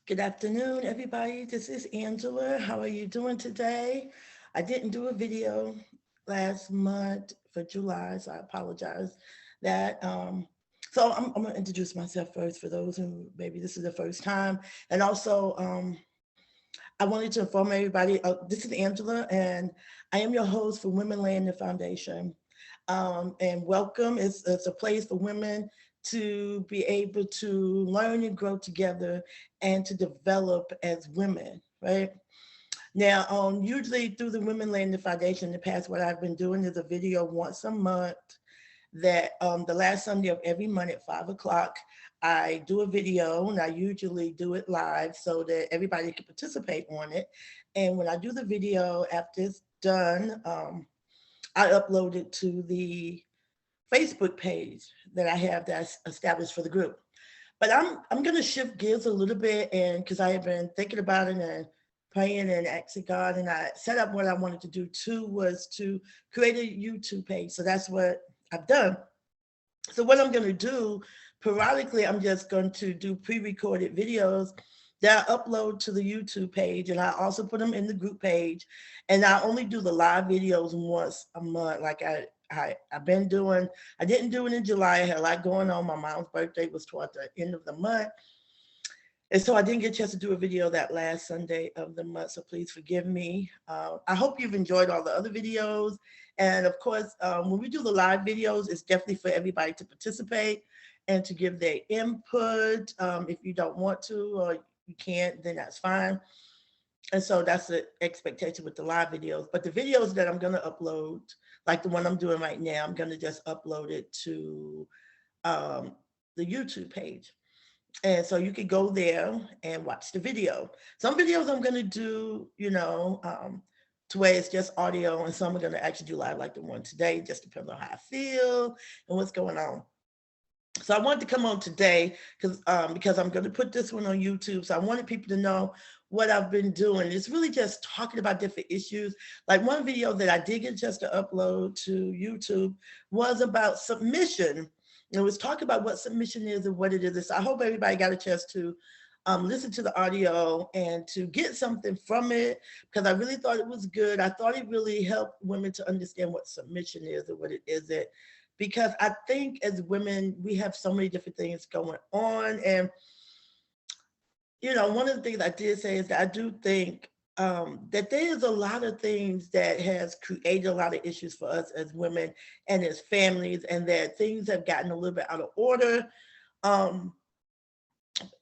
Good afternoon, everybody. This is Angela. How are you doing today? I didn't do a video last month for July, so I apologize that. I'm going to introduce myself first for those who maybe this is the first time. And also, I wanted to inform everybody this is Angela, and I am your host for Women Laying the Foundation. And welcome. It's a place for women to be able to learn and grow together and to develop as women, right? Now, usually through the Women Laying the Foundation in the past, what I've been doing is a video once a month that the last Sunday of every month at 5 o'clock, I do a video and I usually do it live so that everybody can participate on it. And when I do the video, after it's done, I upload it to the Facebook page that I have that's established for the group. But I'm gonna shift gears a little bit, and because I have been thinking about it and praying and asking God, and I set up what I wanted to do too was to create a YouTube page. So that's what I've done. So what I'm gonna do periodically, I'm just going to do pre-recorded videos that I upload to the YouTube page, and I also put them in the group page. And I only do the live videos once a month, like I've been doing. I didn't do it in July. I had a lot going on. My mom's birthday was toward the end of the month. And so I didn't get a chance to do a video that last Sunday of the month. So please forgive me. I hope you've enjoyed all the other videos. And of course, when we do the live videos, it's definitely for everybody to participate and to give their input. If you don't want to or you can't, then that's fine. And so that's the expectation with the live videos. But the videos that I'm going to upload, like the one I'm doing right now, I'm going to just upload it to um, the YouTube page. And so you could go there and watch the video. Some videos I'm going to do, to where it's just audio, and some are going to actually do live, like the one today, just depends on how I feel and what's going on. So I wanted to come on today because I'm going to put this one on YouTube. So I wanted people to know what I've been doing. It's really just talking about different issues. Like one video that I did get just to upload to YouTube was about submission. It was talking about what submission is and what it is. So I hope everybody got a chance to listen to the audio and to get something from it because I really thought it was good. I thought it really helped women to understand what submission is and what it isn't, because I think as women, we have so many different things going on. And, one of the things I did say is that I do think that there is a lot of things that has created a lot of issues for us as women and as families, and that things have gotten a little bit out of order. Um,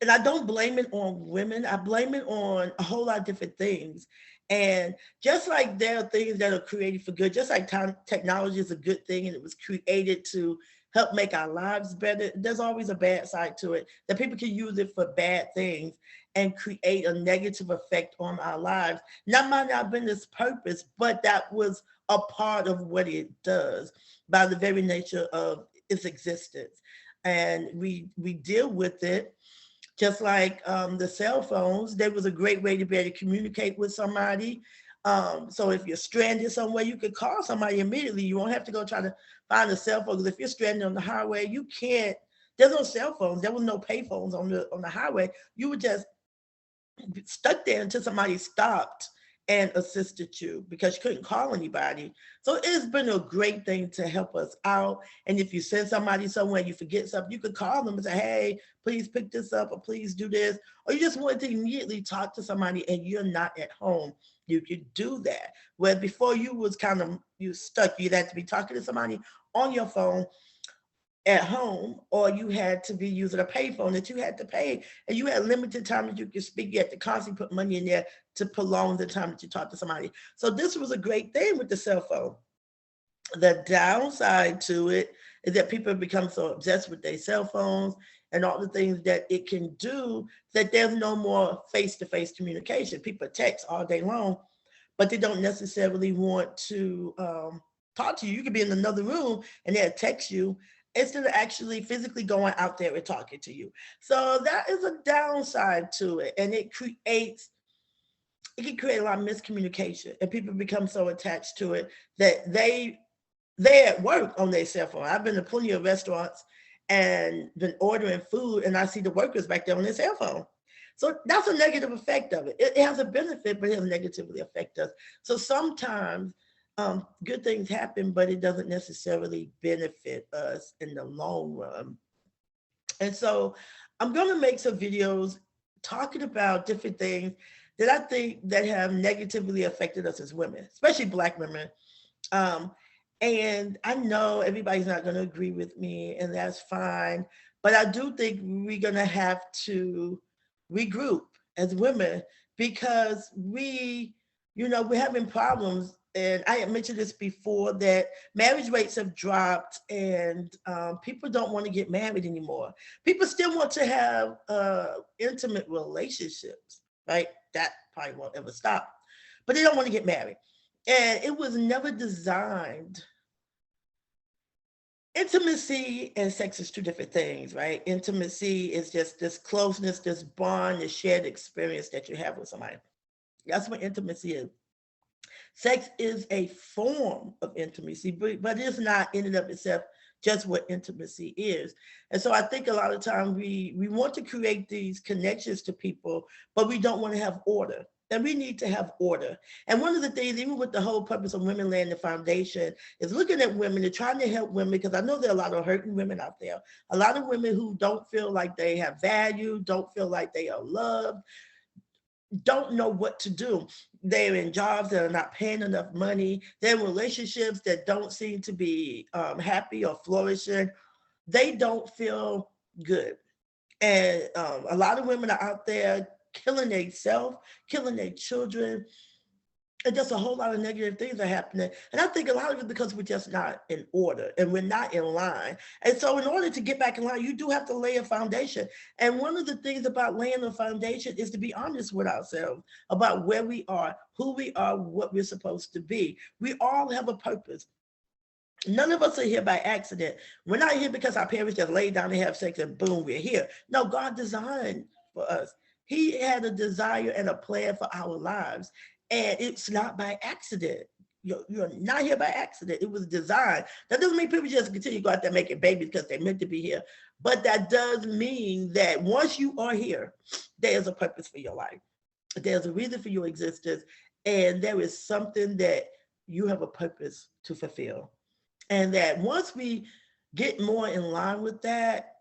and I don't blame it on women. I blame it on a whole lot of different things. And just like there are things that are created for good, just like technology is a good thing and it was created to help make our lives better, there's always a bad side to it that people can use it for bad things and create a negative effect on our lives. That might not have been its purpose, but that was a part of what it does by the very nature of its existence. And we deal with it just like the cell phones. They was a great way to be able to communicate with somebody. So if you're stranded somewhere, you could call somebody immediately. You won't have to go try to find a cell phone. Because if you're stranded on the highway, you can't. There's no cell phones. There was no pay phones on the highway. You were just stuck there until somebody stopped and assisted you because you couldn't call anybody. So it's been a great thing to help us out. And if you send somebody somewhere, you forget something, you could call them and say, hey, please pick this up or please do this. Or you just want to immediately talk to somebody and you're not at home. You could do that. Where before you was kind of you stuck, you'd have to be talking to somebody on your phone at home, or you had to be using a payphone that you had to pay, and you had limited time that you could speak. You had to constantly put money in there to prolong the time that you talk to somebody. So this was a great thing with the cell phone. The downside to it is that people have become so obsessed with their cell phones and all the things that it can do that there's no more face-to-face communication. People text all day long, but they don't necessarily want to talk to you. You could be in another room and they'll text you instead of actually physically going out there and talking to you. So that is a downside to it. And it can create a lot of miscommunication, and people become so attached to it that they at work on their cell phone. I've been to plenty of restaurants and been ordering food, and I see the workers back there on their cell phone. So that's a negative effect of it. It has a benefit, but it has negatively affect us. So sometimes good things happen, but it doesn't necessarily benefit us in the long run. And so I'm going to make some videos talking about different things that I think that have negatively affected us as women, especially Black women. Um, and I know everybody's not going to agree with me, and that's fine. But I do think we're going to have to regroup as women because we're having problems. And I had mentioned this before that marriage rates have dropped, and people don't want to get married anymore. People still want to have intimate relationships, right? That probably won't ever stop, but they don't want to get married. And it was never designed. Intimacy and sex is two different things, right? Intimacy is just this closeness, this bond, this shared experience that you have with somebody. That's what intimacy is. Sex is a form of intimacy, but it's not in and of itself just what intimacy is. And so I think a lot of times we want to create these connections to people, but we don't want to have order. And we need to have order. And one of the things, even with the whole purpose of Women Laying the Foundation, is looking at women and trying to help women, because I know there are a lot of hurting women out there, a lot of women who don't feel like they have value, don't feel like they are loved, don't know what to do. They're in jobs that are not paying enough money. They're in relationships that don't seem to be happy or flourishing. They don't feel good. And a lot of women are out there killing themselves, killing their children, and just a whole lot of negative things are happening. And I think a lot of it because we're just not in order and we're not in line. And so in order to get back in line, you do have to lay a foundation. And one of the things about laying a foundation is to be honest with ourselves about where we are, who we are, what we're supposed to be. We all have a purpose. None of us are here by accident. We're not here because our parents just laid down and have sex and boom, we're here. No, God designed for us. He had a desire and a plan for our lives. And it's not by accident. You're not here by accident. It was designed. That doesn't mean people just continue to go out there making babies because they're meant to be here. But that does mean that once you are here, there's a purpose for your life. There's a reason for your existence. And there is something that you have a purpose to fulfill. And that once we get more in line with that,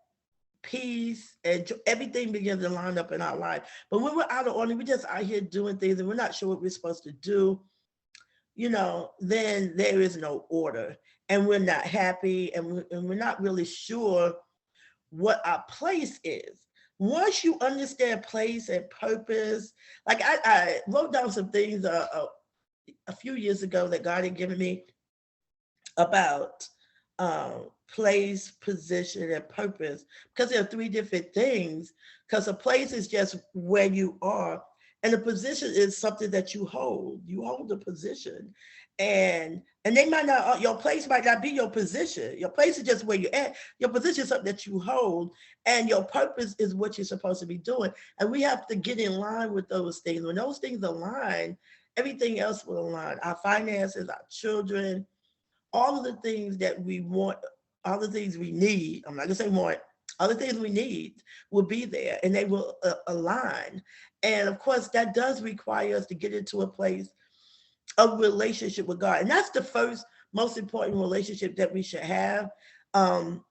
peace and everything begins to line up in our life. But when we're out of order, we're just out here doing things and we're not sure what we're supposed to do, then there is no order and we're not happy and we're not really sure what our place is. Once you understand place and purpose, like I wrote down some things a few years ago that God had given me about place, position, and purpose, because there are three different things. Because a place is just where you are, and a position is something that you hold. You hold a position, and they might not. Your place might not be your position. Your place is just where you're at. Your position is something that you hold, and your purpose is what you're supposed to be doing. And we have to get in line with those things. When those things align, everything else will align. Our finances, our children, all of the things that we want, all the things we need, I'm not gonna say want, all the things we need will be there and they will align. And of course, that does require us to get into a place of relationship with God. And that's the first most important relationship that we should have. So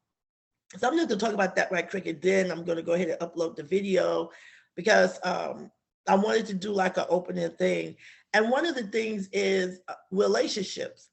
I'm going to talk about that right quick, and then I'm going to go ahead and upload the video because I wanted to do like an opening thing. And one of the things is relationships.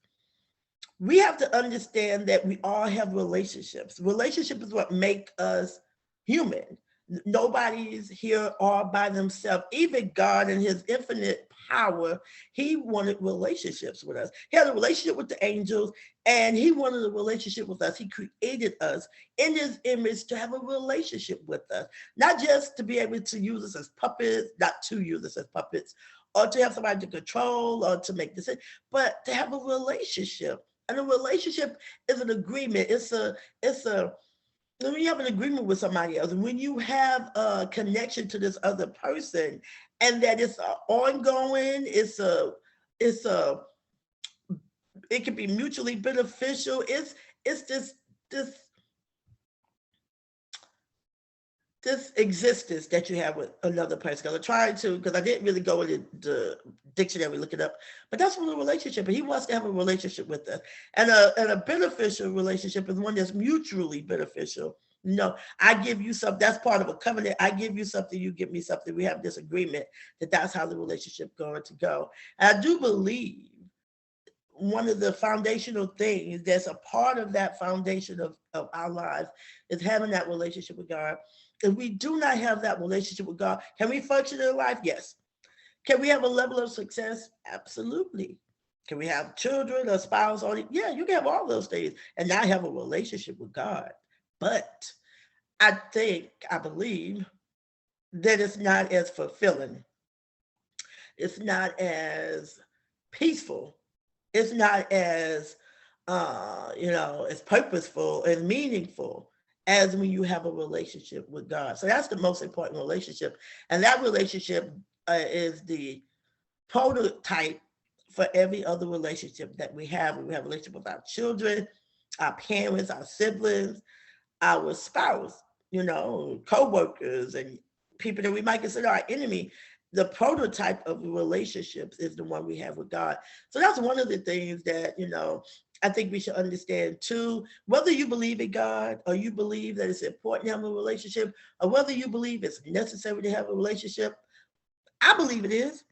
We have to understand that we all have relationships. Relationship is what make us human. Nobody's here all by themselves. Even God in his infinite power, he wanted relationships with us. He had a relationship with the angels and he wanted a relationship with us. He created us in his image to have a relationship with us, not just to be able to use us as puppets, not to use us as puppets, or to have somebody to control or to make decisions, but to have a relationship. And a relationship is an agreement. It's a when you have an agreement with somebody else, and when you have a connection to this other person, and that it's ongoing, it can be mutually beneficial. It's this this existence that you have with another person. Because I tried to, because I didn't really go into the dictionary, look it up, but that's what a relationship. And he wants to have a relationship with us. And a beneficial relationship is one that's mutually beneficial. No, I give you something. That's part of a covenant. I give you something, you give me something. We have this agreement that that's how the relationship going to go. And I do believe one of the foundational things that's a part of that foundation of our lives is having that relationship with God. If we do not have that relationship with God, can we function in life? Yes. Can we have a level of success? Absolutely. Can we have children, a spouse? All yeah, you can have all those things and not have a relationship with God. But I believe that it's not as fulfilling. It's not as peaceful. It's not as as purposeful and meaningful as when you have a relationship with God. So that's the most important relationship. And that relationship is the prototype for every other relationship that we have. We have a relationship with our children, our parents, our siblings, our spouse, co-workers and people that we might consider our enemy. The prototype of relationships is the one we have with God. So that's one of the things that, I think we should understand too, whether you believe in God or you believe that it's important to have a relationship or whether you believe it's necessary to have a relationship. I believe it is.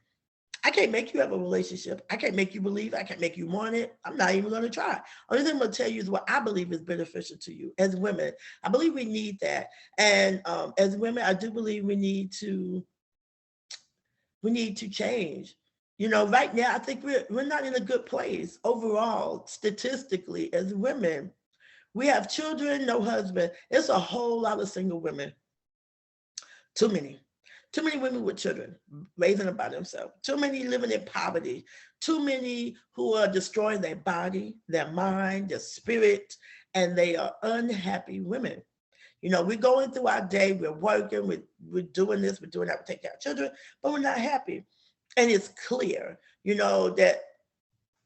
I can't make you have a relationship. I can't make you believe. I can't make you want it. I'm not even going to try. Only thing I'm going to tell you is what I believe is beneficial to you as women. I believe we need that. And as women, I do believe we need to change. Right now, I think we're not in a good place overall, statistically, as women. We have children, no husband. It's a whole lot of single women. Too many. Too many women with children raising them by themselves. Too many living in poverty. Too many who are destroying their body, their mind, their spirit, and they are unhappy women. We're going through our day, we're working, we're doing this, we're doing that, we're taking care of children, but we're not happy. And it's clear, that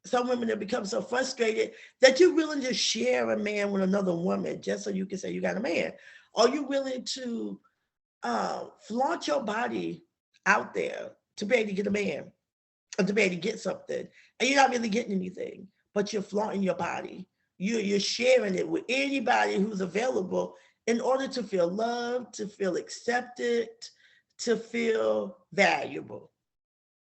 some women have become so frustrated that you're willing to share a man with another woman just so you can say you got a man. Are you willing to flaunt your body out there to be able to get a man or to be able to get something? And you're not really getting anything, but you're flaunting your body. You're sharing it with anybody who's available in order to feel loved, to feel accepted, to feel valuable.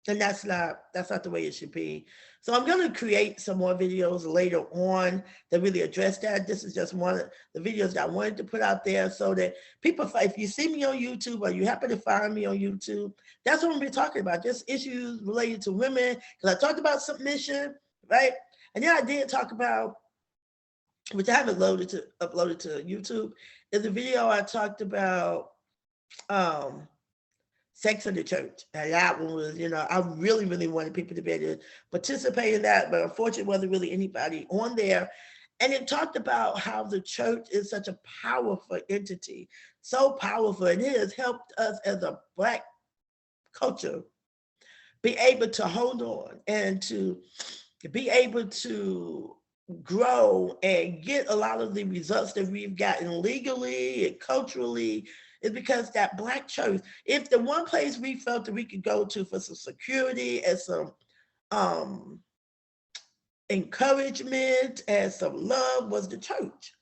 And that's not the way it should be. So I'm going to create some more videos later on that really address that. This is just one of the videos that I wanted to put out there so that people, if you see me on YouTube or you happen to find me on YouTube, that's what I'm going to be talking about, just issues related to women. Because I talked about submission, right? And then I did talk about, which I haven't uploaded to YouTube, is a video I talked about sex in the church. And that one was, I really, really wanted people to be able to participate in that, but unfortunately wasn't really anybody on there. And it talked about how the church is such a powerful entity, so powerful. And it has helped us as a Black culture be able to hold on and to be able to grow and get a lot of the results that we've gotten legally and culturally is because that Black church, if the one place we felt that we could go to for some security and some encouragement and some love was the church.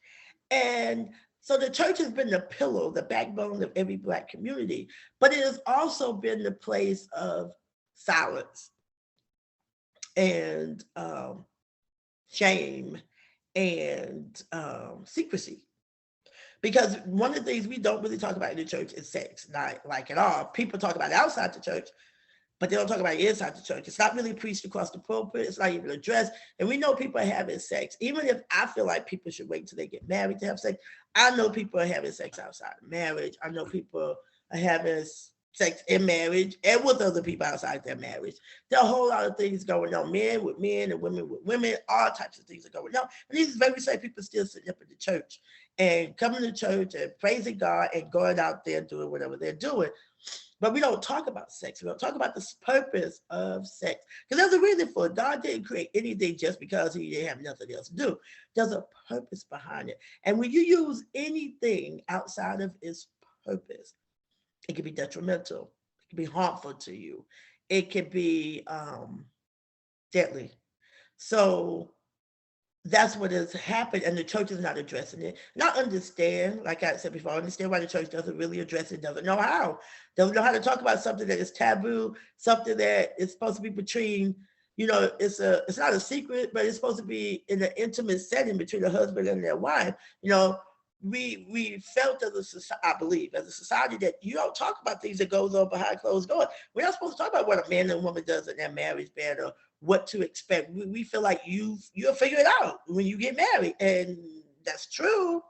And so the church has been the pillow, the backbone of every Black community, but it has also been the place of silence and shame and secrecy. Because one of the things we don't really talk about in the church is sex, not like at all. People talk about it outside the church, but they don't talk about it inside the church. It's not really preached across the pulpit. It's not even addressed. And we know people are having sex. Even if I feel like people should wait till they get married to have sex, I know people are having sex outside of marriage. I know people are having sex in marriage and with other people outside their marriage. There are a whole lot of things going on, men with men and women with women, all types of things are going on. And these very same people still sitting up in the church and coming to church and praising God and going out there doing whatever they're doing. But we don't talk about sex. We don't talk about the purpose of sex. Because there's a reason for it. God didn't create anything just because he didn't have nothing else to do. There's a purpose behind it. And when you use anything outside of its purpose. It can be detrimental. It can be harmful to you. It can be deadly. So that's what has happened, and the church is not addressing it. Not understand, like I said before, I understand why the church doesn't really address it, doesn't know how to talk about something that is taboo, something that is supposed to be between, it's not a secret, but it's supposed to be in an intimate setting between a husband and their wife. We felt as a society, I believe, as a society, that you don't talk about things that goes on behind closed doors. We're not supposed to talk about what a man and a woman does in their marriage bed, or what to expect. We feel like you'll figure it out when you get married, and that's true.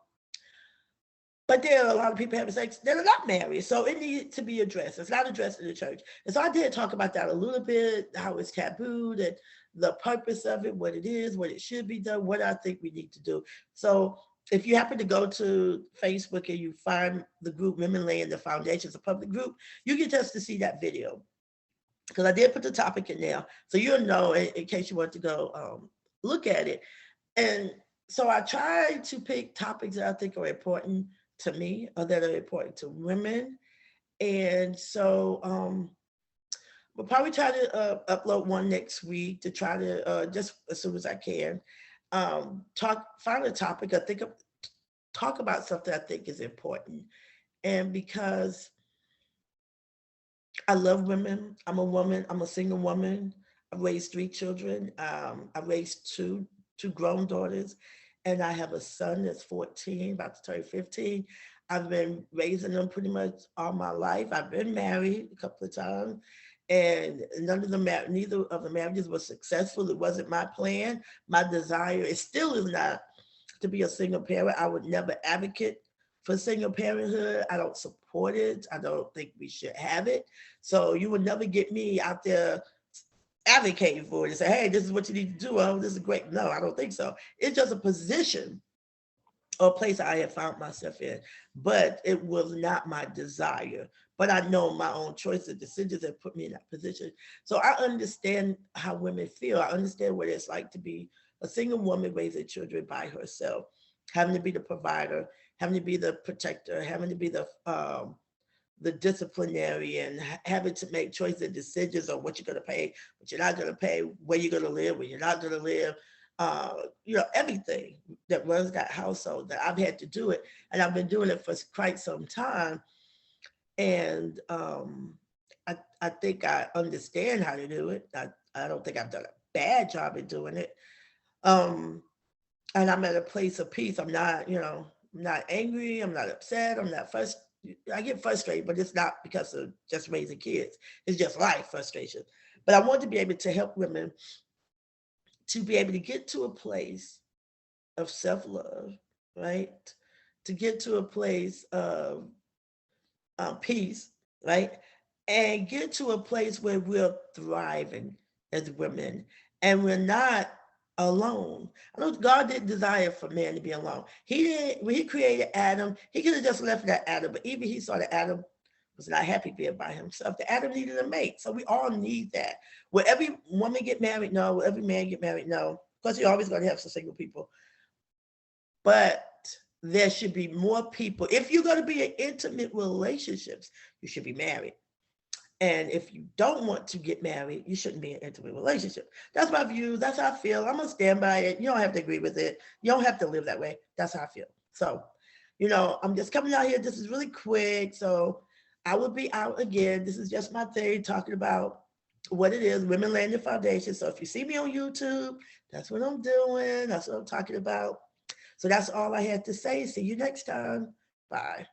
But there are a lot of people having sex that are not married, so it needs to be addressed. It's not addressed in the church, and so I did talk about that a little bit, how it's taboo, that the purpose of it, what it is, what it should be done, what I think we need to do. So if you happen to go to Facebook and you find the group Women Laying the Foundation, it's a public group, you get just to see that video, because I did put the topic in there, so you'll know in case you want to go look at it. And so I try to pick topics that I think are important to me, or that are important to women. And so we'll probably try to upload one next week, to try to just as soon as I can find a topic. Talk about something I think is important. And because I love women, I'm a woman, I'm a single woman. I've raised 3 children. I've raised two grown daughters, and I have a son that's 14, about to turn 15. I've been raising them pretty much all my life. I've been married a couple of times, and neither of the marriages was successful. It wasn't my plan. My desire, it still is not, to be a single parent. I would never advocate for single parenthood. I don't support it. I don't think we should have it. So you would never get me out there advocating for it and say, hey, this is what you need to do. Oh, this is great. No, I don't think so. It's just a position or a place I have found myself in, but it was not my desire. But I know my own choices, decisions that put me in that position. So I understand how women feel. I understand what it's like to be a single woman raising children by herself, having to be the provider, having to be the protector, having to be the disciplinary, and having to make choices and decisions on what you're going to pay, what you're not going to pay, where you're going to live, where you're not going to live, everything that runs that household. That I've had to do it, and I've been doing it for quite some time. And I think I understand how to do it. I don't think I've done a bad job at doing it. And I'm at a place of peace. I'm not, I'm not angry. I'm not upset. I'm not frustrated. I get frustrated, but it's not because of just raising kids. It's just life frustration. But I want to be able to help women to be able to get to a place of self-love, right? To get to a place of peace, right? And get to a place where we're thriving as women, and we're not alone. I know God didn't desire for man to be alone. He didn't. When he created Adam, he could have just left that Adam, but even he saw that Adam was not happy being by himself. The Adam needed a mate. So we all need that. Will every woman get married? No. Will every man get married? No. Because you're always going to have some single people. But there should be more people. If you're going to be in intimate relationships, you should be married. And if you don't want to get married, you shouldn't be in an intimate relationship. That's my view. That's how I feel. I'm going to stand by it. You don't have to agree with it. You don't have to live that way. That's how I feel. So, I'm just coming out here. This is really quick. So I will be out again. This is just my thing, talking about what it is, Women Laying the Foundation. So if you see me on YouTube, that's what I'm doing. That's what I'm talking about. So that's all I had to say. See you next time. Bye.